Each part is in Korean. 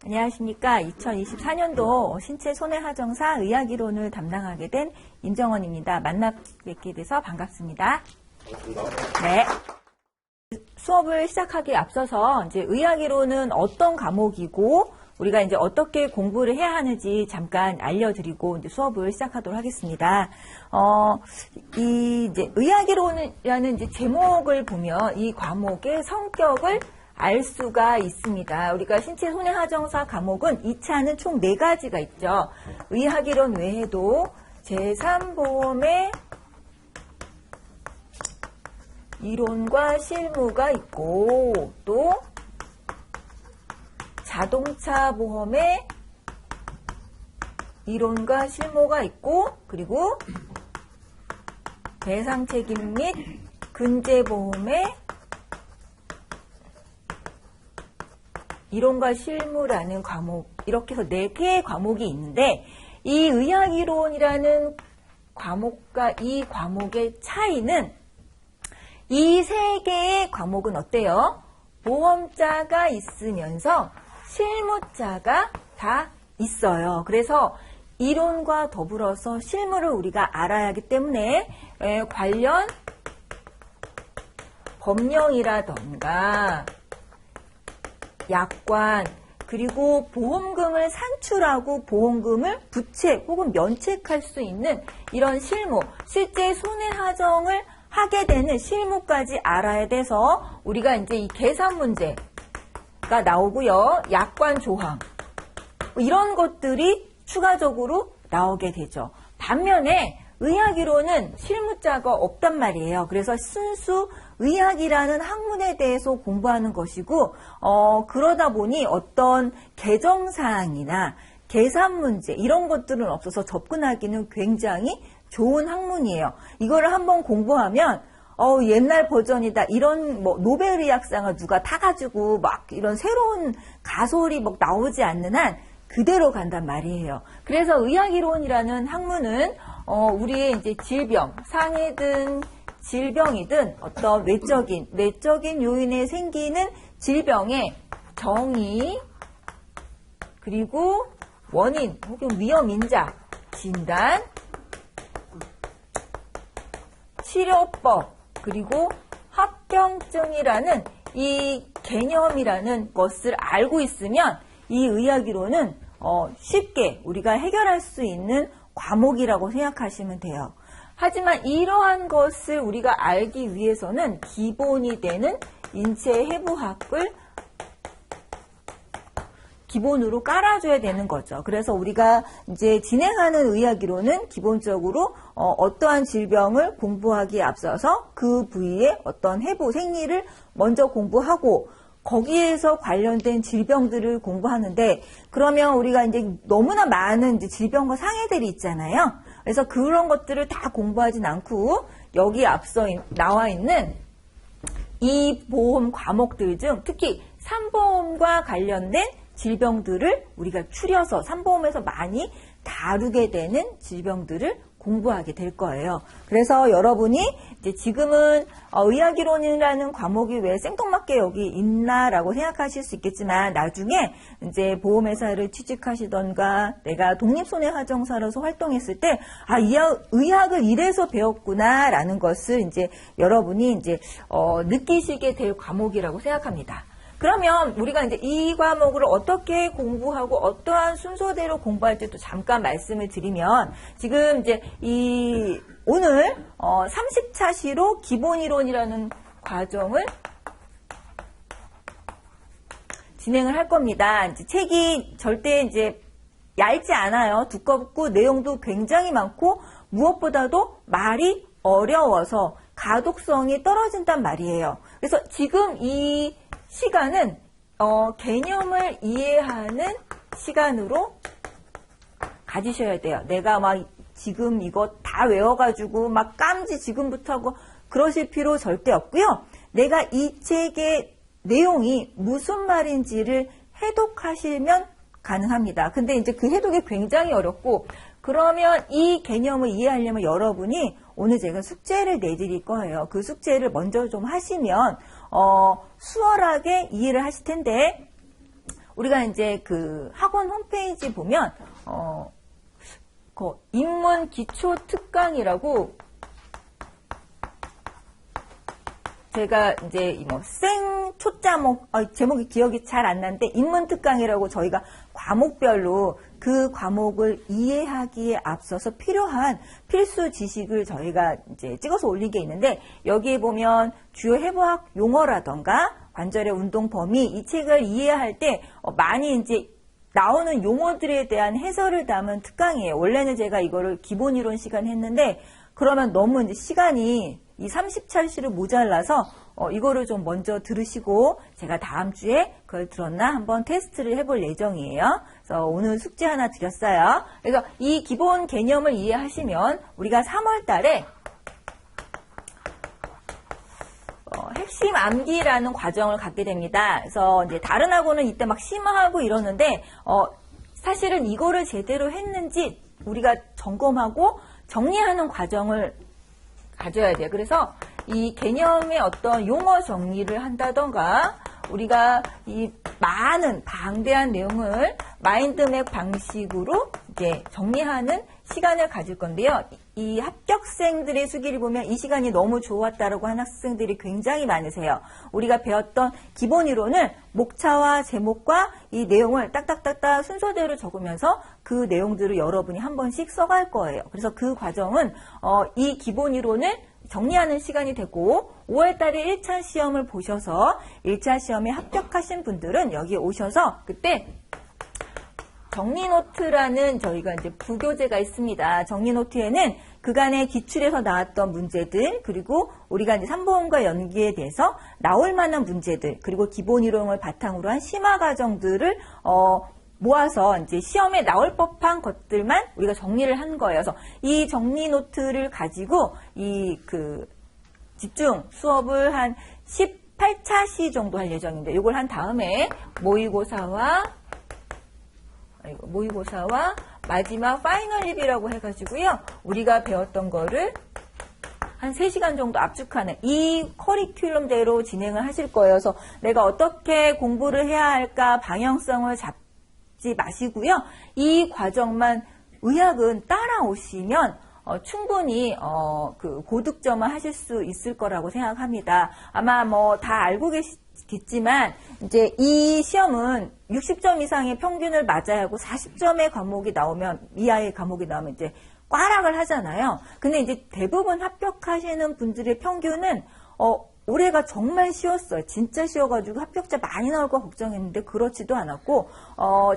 안녕하십니까. 2024년도 신체 손해하정사 의학이론을 담당하게 된 임정원입니다. 만나 뵙게 돼서 반갑습니다. 네. 수업을 시작하기에 앞서서 이제 의학이론은 어떤 과목이고 우리가 이제 어떻게 공부를 해야 하는지 잠깐 알려드리고 이제 수업을 시작하도록 하겠습니다. 이 이제 의학이론이라는 이제 제목을 보면 이 과목의 성격을 알 수가 있습니다. 우리가 신체 손해하정사 과목은 2차는 총 4가지가 있죠. 의학이론 외에도 제3보험의 이론과 실무가 있고 또 자동차 보험의 이론과 실무가 있고 그리고 배상책임 및 근제보험의 이론과 실무라는 과목, 이렇게 해서 4개의 과목이 있는데 이 의학이론이라는 과목과 이 과목의 차이는 이 3개의 과목은 어때요? 보험자가 있으면서 실무자가 다 있어요. 그래서 이론과 더불어서 실무를 우리가 알아야 하기 때문에 관련 법령이라던가 약관 그리고 보험금을 산출하고 보험금을 부책 혹은 면책할 수 있는 이런 실무, 실제 손해하정을 하게 되는 실무까지 알아야 돼서 우리가 이제 이 계산 문제가 나오고요. 약관 조항 이런 것들이 추가적으로 나오게 되죠. 반면에 의학이론은 실무자가 없단 말이에요. 그래서 순수 의학이라는 학문에 대해서 공부하는 것이고 그러다 보니 어떤 개정사항이나 계산 문제 이런 것들은 없어서 접근하기는 굉장히 좋은 학문이에요. 이거를 한번 공부하면 옛날 버전이다 이런 뭐 노벨의학상을 누가 타가지고 막 이런 새로운 가설이 막 나오지 않는 한 그대로 간단 말이에요. 그래서 의학이론이라는 학문은 우리의 이제 질병, 상해든 질병이든 어떤 내적인 요인에 생기는 질병의 정의, 그리고 원인 혹은 위험 인자, 진단, 치료법, 그리고 합병증이라는 이 개념이라는 것을 알고 있으면 이 의학이론은 쉽게 우리가 해결할 수 있는 과목이라고 생각하시면 돼요. 하지만 이러한 것을 우리가 알기 위해서는 기본이 되는 인체해부학을 기본으로 깔아줘야 되는 거죠. 그래서 우리가 이제 진행하는 의학이론은 기본적으로 어떠한 질병을 공부하기에 앞서서 그 부위의 어떤 해부, 생리를 먼저 공부하고 거기에서 관련된 질병들을 공부하는데 그러면 우리가 이제 너무나 많은 이제 질병과 상해들이 있잖아요. 그래서 그런 것들을 다 공부하진 않고 여기 앞서 나와 있는 이 보험 과목들 중 특히 산보험과 관련된 질병들을 우리가 추려서 산보험에서 많이 다루게 되는 질병들을 공부하게 될 거예요. 그래서 여러분이 이제 지금은 의학이론이라는 과목이 왜 생뚱맞게 여기 있나라고 생각하실 수 있겠지만 나중에 이제 보험회사를 취직하시던가 내가 독립손해하정사로서 활동했을 때 의학을 이래서 배웠구나라는 것을 이제 여러분이 이제 느끼시게 될 과목이라고 생각합니다. 그러면 우리가 이제 이 과목을 어떻게 공부하고 어떠한 순서대로 공부할지도 잠깐 말씀을 드리면 지금 이제 오늘 30차 시로 기본이론이라는 과정을 진행을 할 겁니다. 이제 책이 절대 이제 얇지 않아요. 두껍고 내용도 굉장히 많고 무엇보다도 말이 어려워서 가독성이 떨어진단 말이에요. 그래서 지금 이 시간은 개념을 이해하는 시간으로 가지셔야 돼요. 내가 막 지금 이거 다 외워가지고 막 깜지 지금부터 하고 그러실 필요 절대 없고요. 내가 이 책의 내용이 무슨 말인지를 해독하시면 가능합니다. 근데 이제 그 해독이 굉장히 어렵고 그러면 이 개념을 이해하려면 여러분이 오늘 제가 숙제를 내드릴 거예요. 그 숙제를 먼저 좀 하시면 수월하게 이해를 하실 텐데 우리가 이제 그 학원 홈페이지 보면, 인문 기초 특강이라고 제가 이제 초자목, 제목이 기억이 잘 안 나는데, 인문 특강이라고 저희가 과목별로 그 과목을 이해하기에 앞서서 필요한 필수 지식을 저희가 이제 찍어서 올린 게 있는데, 여기에 보면 주요 해부학 용어라던가 관절의 운동 범위, 이 책을 이해할 때 많이 이제 나오는 용어들에 대한 해설을 담은 특강이에요. 원래는 제가 이거를 기본 이론 시간 했는데, 그러면 너무 이제 시간이 이 30찰씨를 모자라서 이거를 좀 먼저 들으시고 제가 다음 주에 그걸 들었나 한번 테스트를 해볼 예정이에요. 그래서 오늘 숙제 하나 드렸어요. 그래서 이 기본 개념을 이해하시면 우리가 3월 달에 핵심 암기라는 과정을 갖게 됩니다. 그래서 이제 다른 학원은 이때 막 심화하고 이러는데 사실은 이거를 제대로 했는지 우리가 점검하고 정리하는 과정을 가져야 돼요. 그래서 이 개념의 어떤 용어 정리를 한다던가 우리가 이 많은 방대한 내용을 마인드맵 방식으로 이제 정리하는 시간을 가질 건데요. 이 합격생들의 수기를 보면 이 시간이 너무 좋았다라고 하는 학생들이 굉장히 많으세요. 우리가 배웠던 기본 이론을 목차와 제목과 이 내용을 딱딱딱딱 순서대로 적으면서 그 내용들을 여러분이 한 번씩 써갈 거예요. 그래서 그 과정은 이 기본 이론을 정리하는 시간이 되고 5월 달에 1차 시험을 보셔서 1차 시험에 합격하신 분들은 여기 오셔서 그때 정리노트라는 저희가 이제 부교재가 있습니다. 정리노트에는 그간의 기출에서 나왔던 문제들, 그리고 우리가 이제 삼보험과 연기에 대해서 나올 만한 문제들, 그리고 기본 이론을 바탕으로 한 심화 과정들을 모아서 이제 시험에 나올 법한 것들만 우리가 정리를 한 거예요. 그래서 이 정리노트를 가지고 집중 수업을 한 18차시 정도 할 예정인데, 이걸 한 다음에 모의고사와 마지막 파이널 립이라고 해가지고요. 우리가 배웠던 거를 한 3시간 정도 압축하는 이 커리큘럼대로 진행을 하실 거예요. 그래서 내가 어떻게 공부를 해야 할까 방향성을 잡지 마시고요. 이 과정만 의학은 따라오시면 충분히 고득점을 하실 수 있을 거라고 생각합니다. 아마 다 알고 계시겠지만 이제 이 시험은 60점 이상의 평균을 맞아야 하고 40점의 과목이 나오면 이하의 과목이 나오면 이제 꽈락을 하잖아요. 근데 이제 대부분 합격하시는 분들의 평균은 올해가 정말 쉬웠어요. 진짜 쉬워가지고 합격자 많이 나올 거 걱정했는데 그렇지도 않았고,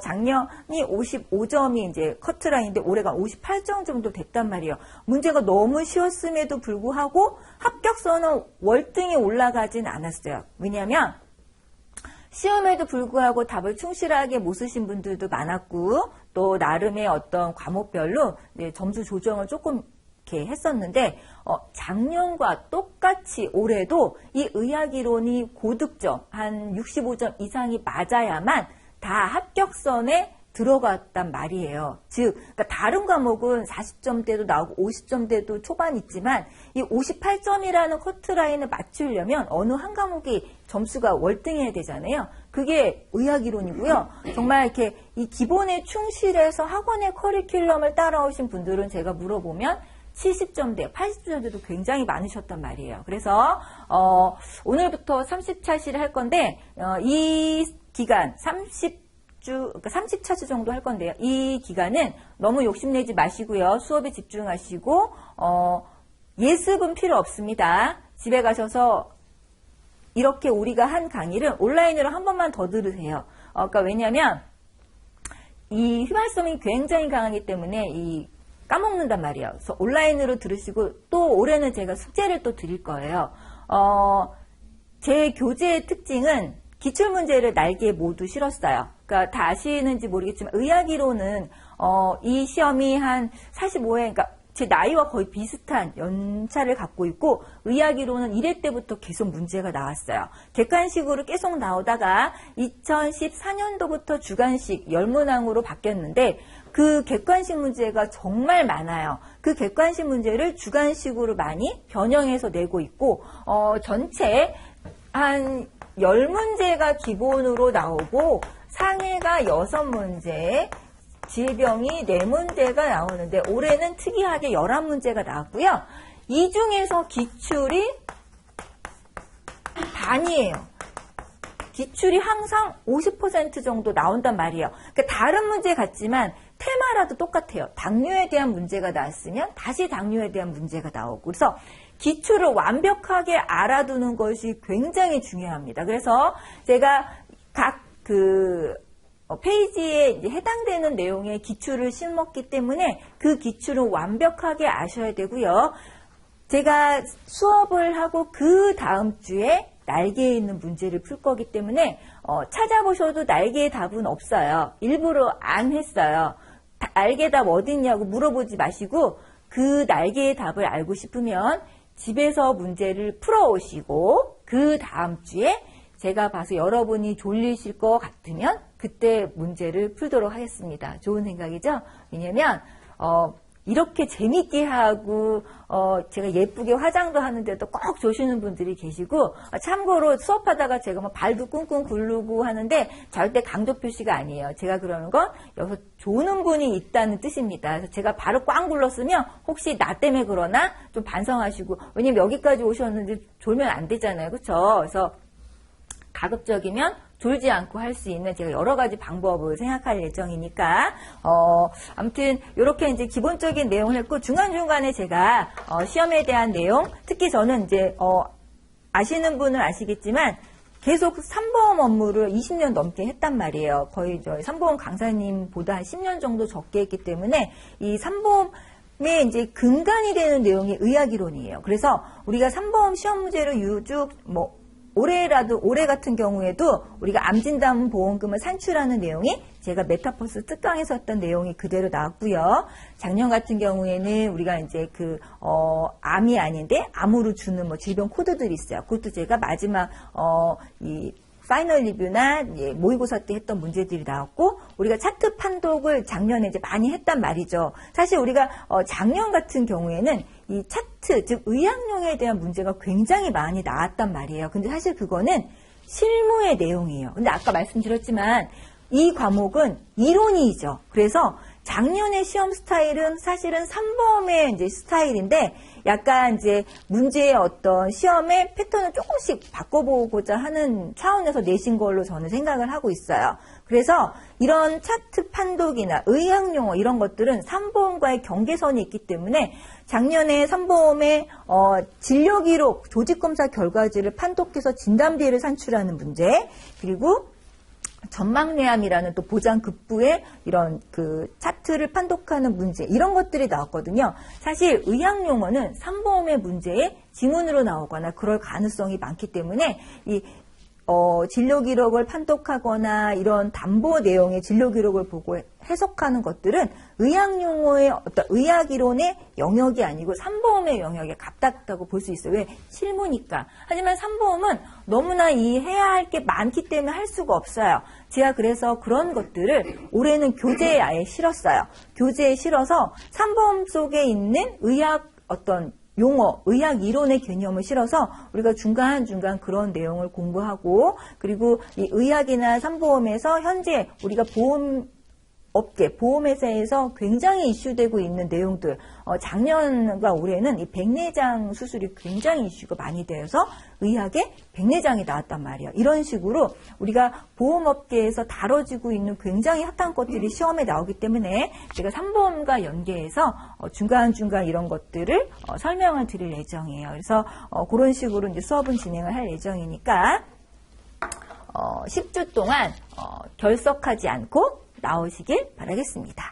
작년이 55점이 이제 커트라인인데 올해가 58점 정도 됐단 말이에요. 문제가 너무 쉬웠음에도 불구하고 합격선은 월등히 올라가진 않았어요. 왜냐하면 시험에도 불구하고 답을 충실하게 못 쓰신 분들도 많았고, 또 나름의 어떤 과목별로 점수 조정을 조금 이렇게 했었는데, 작년과 똑같이 올해도 이 의학이론이 고득점 한 65점 이상이 맞아야만 다 합격선에 들어갔단 말이에요. 즉, 그러니까 다른 과목은 40점대도 나오고 50점대도 초반 있지만 이 58점이라는 커트라인을 맞추려면 어느 한 과목이 점수가 월등해야 되잖아요. 그게 의학이론이고요. 정말 이렇게 이 기본에 충실해서 학원의 커리큘럼을 따라오신 분들은 제가 물어보면 70점대, 80점대도 굉장히 많으셨단 말이에요. 그래서 오늘부터 30차시를 할 건데 이 기간 30차시 정도 할 건데요. 이 기간은 너무 욕심내지 마시고요. 수업에 집중하시고 예습은 필요 없습니다. 집에 가셔서 이렇게 우리가 한 강의를 온라인으로 한 번만 더 들으세요. 그러니까 왜냐하면 이 휘발성이 굉장히 강하기 때문에 까먹는단 말이에요. 그래서 온라인으로 들으시고 또 올해는 제가 숙제를 또 드릴 거예요. 제 교재의 특징은 기출문제를 날개에 모두 실었어요. 그러니까 다 아시는지 모르겠지만 의학이론은 이 시험이 한 45회, 그러니까 제 나이와 거의 비슷한 연차를 갖고 있고 의학이론은 1회 때부터 계속 문제가 나왔어요. 객관식으로 계속 나오다가 2014년도부터 주관식 열문항으로 바뀌었는데 그 객관식 문제가 정말 많아요. 그 객관식 문제를 주관식으로 많이 변형해서 내고 있고 전체 한 10문제가 기본으로 나오고 상해가 6문제, 질병이 4문제가 나오는데 올해는 특이하게 11문제가 나왔고요. 이 중에서 기출이 반이에요. 기출이 항상 50% 정도 나온단 말이에요. 그러니까 다른 문제 같지만 테마라도 똑같아요. 당뇨에 대한 문제가 나왔으면 다시 당뇨에 대한 문제가 나오고. 그래서 기출을 완벽하게 알아두는 것이 굉장히 중요합니다. 그래서 제가 각 페이지에 이제 해당되는 내용의 기출을 심었기 때문에 그 기출은 완벽하게 아셔야 되고요. 제가 수업을 하고 그 다음 주에 날개에 있는 문제를 풀 거기 때문에 찾아보셔도 날개의 답은 없어요. 일부러 안 했어요. 날개 답 어디 있냐고 물어보지 마시고 그 날개의 답을 알고 싶으면 집에서 문제를 풀어오시고 그 다음 주에 제가 봐서 여러분이 졸리실 것 같으면 그때 문제를 풀도록 하겠습니다. 좋은 생각이죠? 왜냐면 이렇게 재밌게 하고 제가 예쁘게 화장도 하는데도 꼭 조시는 분들이 계시고 참고로 수업하다가 제가 막 발도 꿍꿍 굴르고 하는데 절대 강조 표시가 아니에요. 제가 그러는 건 여기서 조는 분이 있다는 뜻입니다. 그래서 제가 발을 꽝 굴렀으면 혹시 나 때문에 그러나 좀 반성하시고 왜냐면 여기까지 오셨는데 졸면 안 되잖아요. 그렇죠? 그래서 가급적이면 졸지 않고 할 수 있는 제가 여러 가지 방법을 생각할 예정이니까 아무튼 이렇게 이제 기본적인 내용을 했고 중간중간에 제가 시험에 대한 내용 특히 저는 이제 아시는 분은 아시겠지만 계속 삼보험 업무를 20년 넘게 했단 말이에요. 거의 저희 삼보험 강사님보다 한 10년 정도 적게 했기 때문에 이 삼보험의 이제 근간이 되는 내용이 의학이론이에요. 그래서 우리가 삼보험 시험 문제로 유쭉 올해 같은 경우에도 우리가 암진단 보험금을 산출하는 내용이 제가 메타포스 특강에서 했던 내용이 그대로 나왔고요. 작년 같은 경우에는 우리가 이제 암이 아닌데 암으로 주는 질병 코드들이 있어요. 그것도 제가 마지막 이 파이널 리뷰나 모의고사 때 했던 문제들이 나왔고 우리가 차트 판독을 작년에 이제 많이 했단 말이죠. 사실 우리가 작년 같은 경우에는 이 차트, 즉 의학용에 대한 문제가 굉장히 많이 나왔단 말이에요. 근데 사실 그거는 실무의 내용이에요. 근데 아까 말씀드렸지만 이 과목은 이론이죠. 그래서 작년의 시험 스타일은 사실은 3범의 이제 스타일인데 약간 이제 문제의 어떤 시험의 패턴을 조금씩 바꿔보고자 하는 차원에서 내신 걸로 저는 생각을 하고 있어요. 그래서 이런 차트 판독이나 의학용어 이런 것들은 3보험과의 경계선이 있기 때문에 작년에 3보험의 진료기록, 조직검사 결과지를 판독해서 진단비를 산출하는 문제 그리고 전망내암이라는 또 보장급부의 이런 차트를 판독하는 문제 이런 것들이 나왔거든요. 사실 의학용어는 3보험의 문제에 지문으로 나오거나 그럴 가능성이 많기 때문에 이 진료 기록을 판독하거나 이런 담보 내용의 진료 기록을 보고 해석하는 것들은 의학용어의 어떤 의학이론의 영역이 아니고 3보험의 영역에 가깝다고 볼 수 있어요. 왜? 실무니까. 하지만 3보험은 너무나 해야 할 게 많기 때문에 할 수가 없어요. 제가 그래서 그런 것들을 올해는 교재에 아예 실었어요. 교재에 실어서 3보험 속에 있는 의학 어떤 용어, 의학 이론의 개념을 실어서 우리가 중간중간 그런 내용을 공부하고 그리고 이 의학이나 3보험에서 현재 우리가 보험회사에서 굉장히 이슈되고 있는 내용들 작년과 올해는 이 백내장 수술이 굉장히 이슈가 많이 되어서 의학에 백내장이 나왔단 말이에요. 이런 식으로 우리가 보험업계에서 다뤄지고 있는 굉장히 핫한 것들이 시험에 나오기 때문에 제가 3보험과 연계해서 중간중간 이런 것들을 설명을 드릴 예정이에요. 그래서 그런 식으로 이제 수업은 진행을 할 예정이니까 10주 동안 결석하지 않고 나오시길 바라겠습니다.